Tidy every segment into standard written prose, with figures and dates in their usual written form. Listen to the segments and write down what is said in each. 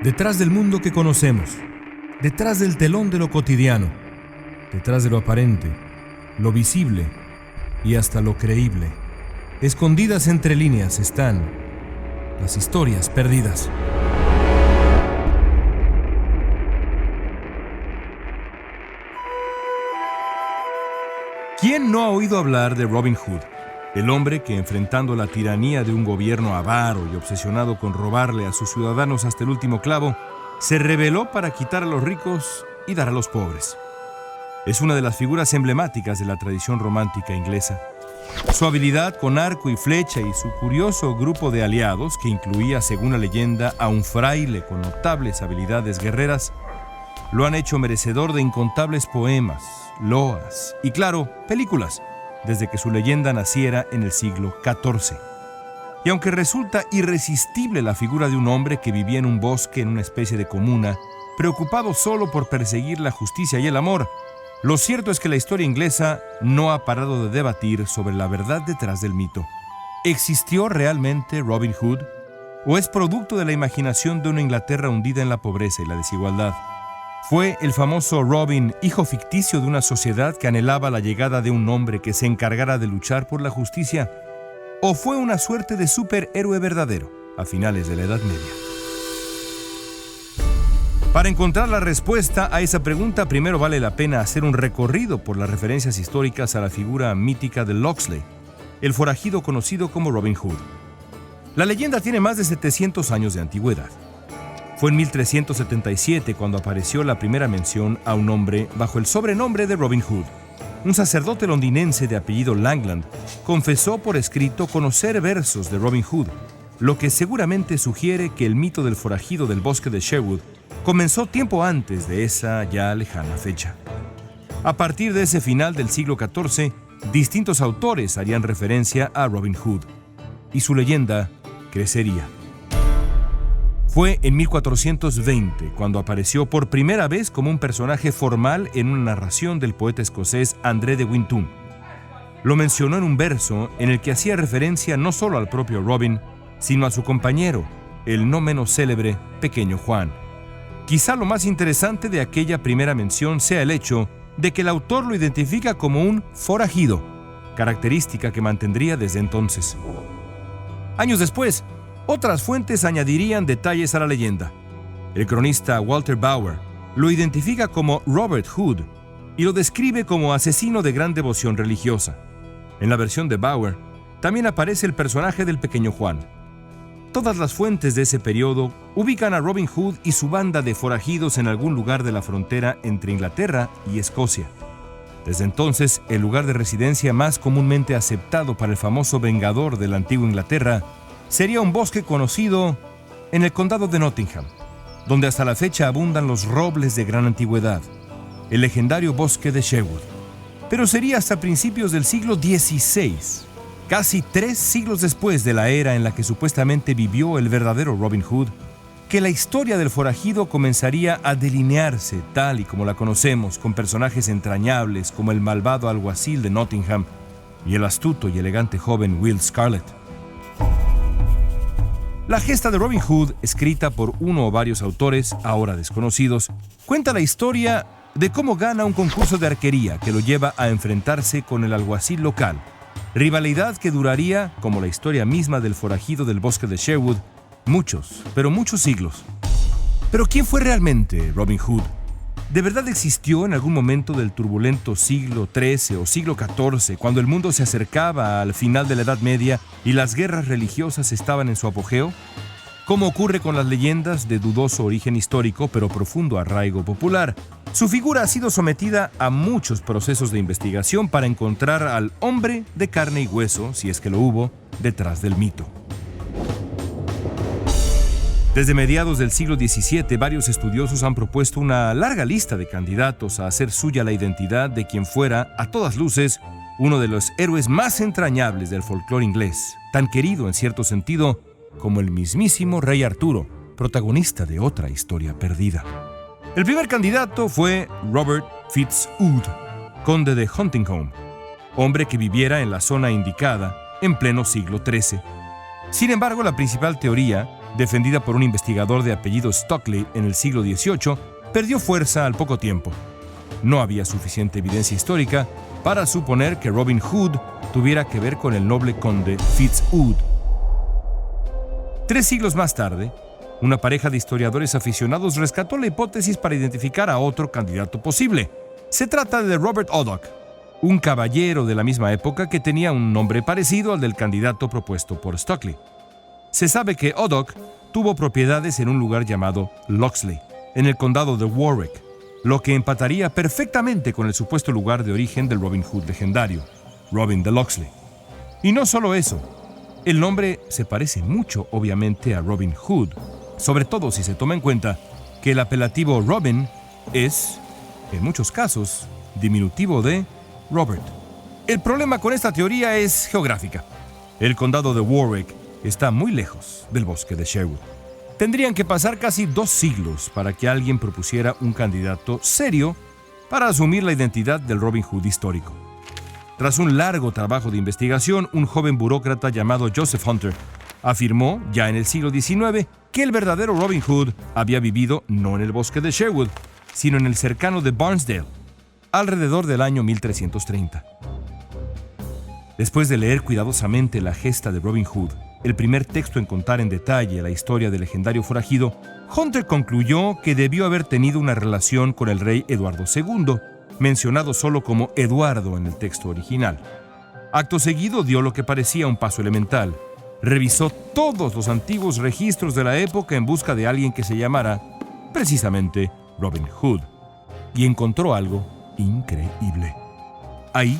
Detrás del mundo que conocemos, detrás del telón de lo cotidiano, detrás de lo aparente, lo visible y hasta lo creíble, escondidas entre líneas están las historias perdidas. ¿Quién no ha oído hablar de Robin Hood? El hombre que, enfrentando la tiranía de un gobierno avaro y obsesionado con robarle a sus ciudadanos hasta el último clavo, se rebeló para quitar a los ricos y dar a los pobres. Es una de las figuras emblemáticas de la tradición romántica inglesa. Su habilidad con arco y flecha y su curioso grupo de aliados, que incluía, según la leyenda, a un fraile con notables habilidades guerreras, lo han hecho merecedor de incontables poemas, loas y, claro, películas, desde que su leyenda naciera en el siglo XIV. Y aunque resulta irresistible la figura de un hombre que vivía en un bosque en una especie de comuna, preocupado solo por perseguir la justicia y el amor, lo cierto es que la historia inglesa no ha parado de debatir sobre la verdad detrás del mito. ¿Existió realmente Robin Hood? ¿O es producto de la imaginación de una Inglaterra hundida en la pobreza y la desigualdad? ¿Fue el famoso Robin hijo ficticio de una sociedad que anhelaba la llegada de un hombre que se encargara de luchar por la justicia? ¿O fue una suerte de superhéroe verdadero a finales de la Edad Media? Para encontrar la respuesta a esa pregunta, primero vale la pena hacer un recorrido por las referencias históricas a la figura mítica de Locksley, el forajido conocido como Robin Hood. La leyenda tiene más de 700 años de antigüedad. Fue en 1377 cuando apareció la primera mención a un hombre bajo el sobrenombre de Robin Hood. Un sacerdote londinense de apellido Langland confesó por escrito conocer versos de Robin Hood, lo que seguramente sugiere que el mito del forajido del bosque de Sherwood comenzó tiempo antes de esa ya lejana fecha. A partir de ese final del siglo XIV, distintos autores harían referencia a Robin Hood, y su leyenda crecería. Fue en 1420 cuando apareció por primera vez como un personaje formal en una narración del poeta escocés André de Wintun. Lo mencionó en un verso en el que hacía referencia no solo al propio Robin, sino a su compañero, el no menos célebre Pequeño Juan. Quizá lo más interesante de aquella primera mención sea el hecho de que el autor lo identifica como un forajido, característica que mantendría desde entonces. Años después, otras fuentes añadirían detalles a la leyenda. El cronista Walter Bower lo identifica como Robert Hood y lo describe como asesino de gran devoción religiosa. En la versión de Bower también aparece el personaje del Pequeño Juan. Todas las fuentes de ese periodo ubican a Robin Hood y su banda de forajidos en algún lugar de la frontera entre Inglaterra y Escocia. Desde entonces, el lugar de residencia más comúnmente aceptado para el famoso vengador de la antigua Inglaterra sería un bosque conocido en el condado de Nottingham, donde hasta la fecha abundan los robles de gran antigüedad, el legendario bosque de Sherwood. Pero sería hasta principios del siglo XVI, casi 3 siglos después de la era en la que supuestamente vivió el verdadero Robin Hood, que la historia del forajido comenzaría a delinearse tal y como la conocemos, con personajes entrañables como el malvado alguacil de Nottingham y el astuto y elegante joven Will Scarlet. La gesta de Robin Hood, escrita por uno o varios autores, ahora desconocidos, cuenta la historia de cómo gana un concurso de arquería que lo lleva a enfrentarse con el alguacil local, rivalidad que duraría, como la historia misma del forajido del bosque de Sherwood, muchos, pero muchos siglos. ¿Pero quién fue realmente Robin Hood? ¿De verdad existió en algún momento del turbulento siglo XIII o siglo XIV, cuando el mundo se acercaba al final de la Edad Media y las guerras religiosas estaban en su apogeo? Como ocurre con las leyendas de dudoso origen histórico pero profundo arraigo popular, su figura ha sido sometida a muchos procesos de investigación para encontrar al hombre de carne y hueso, si es que lo hubo, detrás del mito. Desde mediados del siglo XVII, varios estudiosos han propuesto una larga lista de candidatos a hacer suya la identidad de quien fuera, a todas luces, uno de los héroes más entrañables del folclore inglés, tan querido en cierto sentido como el mismísimo Rey Arturo, protagonista de otra historia perdida. El primer candidato fue Robert FitzHugh, conde de Huntingdon, hombre que viviera en la zona indicada en pleno siglo XIII. Sin embargo, la principal teoría defendida por un investigador de apellido Stockley en el siglo XVIII, perdió fuerza al poco tiempo. No había suficiente evidencia histórica para suponer que Robin Hood tuviera que ver con el noble conde FitzHugh. 3 siglos más tarde, una pareja de historiadores aficionados rescató la hipótesis para identificar a otro candidato posible. Se trata de Robert Odock, un caballero de la misma época que tenía un nombre parecido al del candidato propuesto por Stockley. Se sabe que Odock tuvo propiedades en un lugar llamado Locksley, en el condado de Warwick, lo que empataría perfectamente con el supuesto lugar de origen del Robin Hood legendario, Robin de Locksley. Y no solo eso, el nombre se parece mucho, obviamente, a Robin Hood, sobre todo si se toma en cuenta que el apelativo Robin es, en muchos casos, diminutivo de Robert. El problema con esta teoría es geográfica. El condado de Warwick está muy lejos del bosque de Sherwood. Tendrían que pasar casi 2 siglos para que alguien propusiera un candidato serio para asumir la identidad del Robin Hood histórico. Tras un largo trabajo de investigación, un joven burócrata llamado Joseph Hunter afirmó, ya en el siglo XIX, que el verdadero Robin Hood había vivido no en el bosque de Sherwood, sino en el cercano de Barnesdale, alrededor del año 1330. Después de leer cuidadosamente la gesta de Robin Hood, el primer texto en contar en detalle la historia del legendario forajido, Hunter concluyó que debió haber tenido una relación con el rey Eduardo II, mencionado solo como Eduardo en el texto original. Acto seguido dio lo que parecía un paso elemental. Revisó todos los antiguos registros de la época en busca de alguien que se llamara, precisamente, Robin Hood, y encontró algo increíble. Ahí,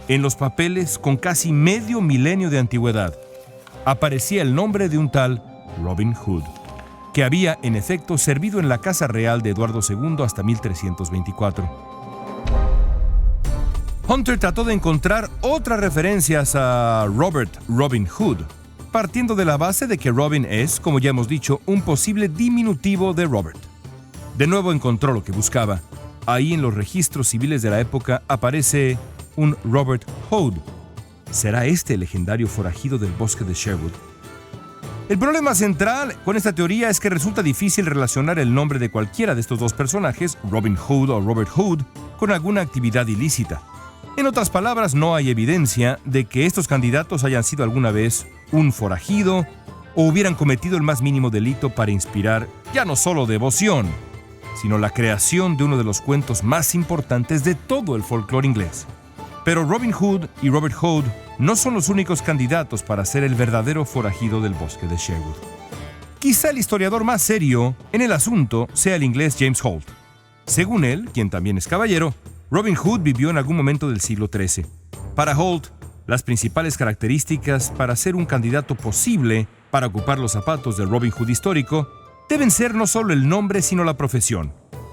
en los papeles con casi medio milenio de antigüedad, aparecía el nombre de un tal Robin Hood, que había, en efecto, servido en la Casa Real de Eduardo II hasta 1324. Hunter trató de encontrar otras referencias a Robin Hood, partiendo de la base de que Robin es, como ya hemos dicho, un posible diminutivo de Robert. De nuevo encontró lo que buscaba. Ahí en los registros civiles de la época aparece un Robert Hood. ¿Será este el legendario forajido del bosque de Sherwood? El problema central con esta teoría es que resulta difícil relacionar el nombre de cualquiera de estos dos personajes, Robin Hood o Robert Hood, con alguna actividad ilícita. En otras palabras, no hay evidencia de que estos candidatos hayan sido alguna vez un forajido o hubieran cometido el más mínimo delito para inspirar ya no solo devoción, sino la creación de uno de los cuentos más importantes de todo el folclore inglés. Pero Robin Hood y Robert Hood no son los únicos candidatos para ser el verdadero forajido del bosque de Sherwood. Quizá el historiador más serio en el asunto sea el inglés James Holt. Según él, quien también es caballero, Robin Hood vivió en algún momento del siglo XIII. Para Holt, las principales características para ser un candidato posible para ocupar los zapatos del Robin Hood histórico deben ser no solo el nombre, sino la profesión.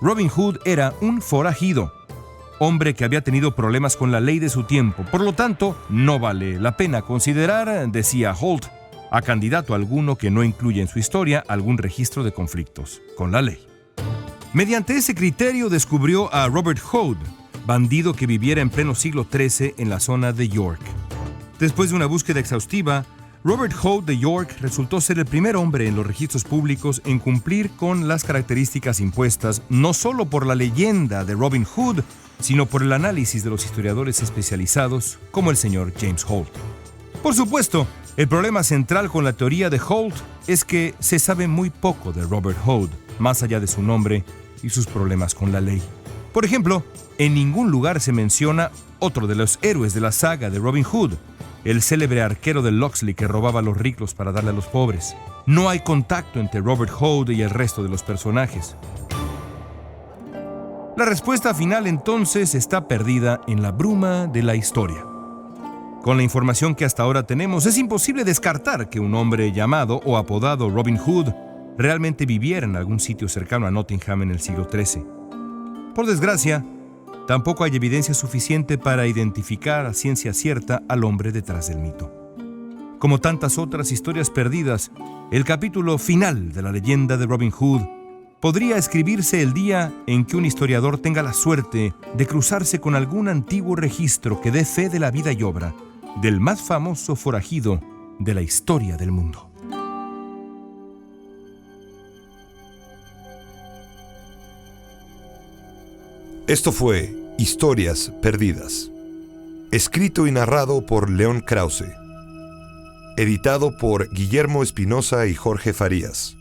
Robin Hood era un forajido, hombre que había tenido problemas con la ley de su tiempo. Por lo tanto, no vale la pena considerar, decía Holt, a candidato alguno que no incluya en su historia algún registro de conflictos con la ley. Mediante ese criterio descubrió a Robert Hood, bandido que viviera en pleno siglo XIII en la zona de York. Después de una búsqueda exhaustiva, Robert Hood de York resultó ser el primer hombre en los registros públicos en cumplir con las características impuestas no solo por la leyenda de Robin Hood, sino por el análisis de los historiadores especializados como el señor James Holt. Por supuesto, el problema central con la teoría de Holt es que se sabe muy poco de Robert Hood, más allá de su nombre y sus problemas con la ley. Por ejemplo, en ningún lugar se menciona otro de los héroes de la saga de Robin Hood, el célebre arquero de Locksley que robaba a los ricos para darle a los pobres. No hay contacto entre Robert Hood y el resto de los personajes. La respuesta final entonces está perdida en la bruma de la historia. Con la información que hasta ahora tenemos, es imposible descartar que un hombre llamado o apodado Robin Hood realmente viviera en algún sitio cercano a Nottingham en el siglo XIII. Por desgracia, tampoco hay evidencia suficiente para identificar a ciencia cierta al hombre detrás del mito. Como tantas otras historias perdidas, el capítulo final de la leyenda de Robin Hood podría escribirse el día en que un historiador tenga la suerte de cruzarse con algún antiguo registro que dé fe de la vida y obra del más famoso forajido de la historia del mundo. Esto fue Historias Perdidas. Escrito y narrado por León Krause. Editado por Guillermo Espinosa y Jorge Farías.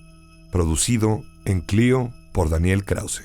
Producido en Clio por Daniel Krause.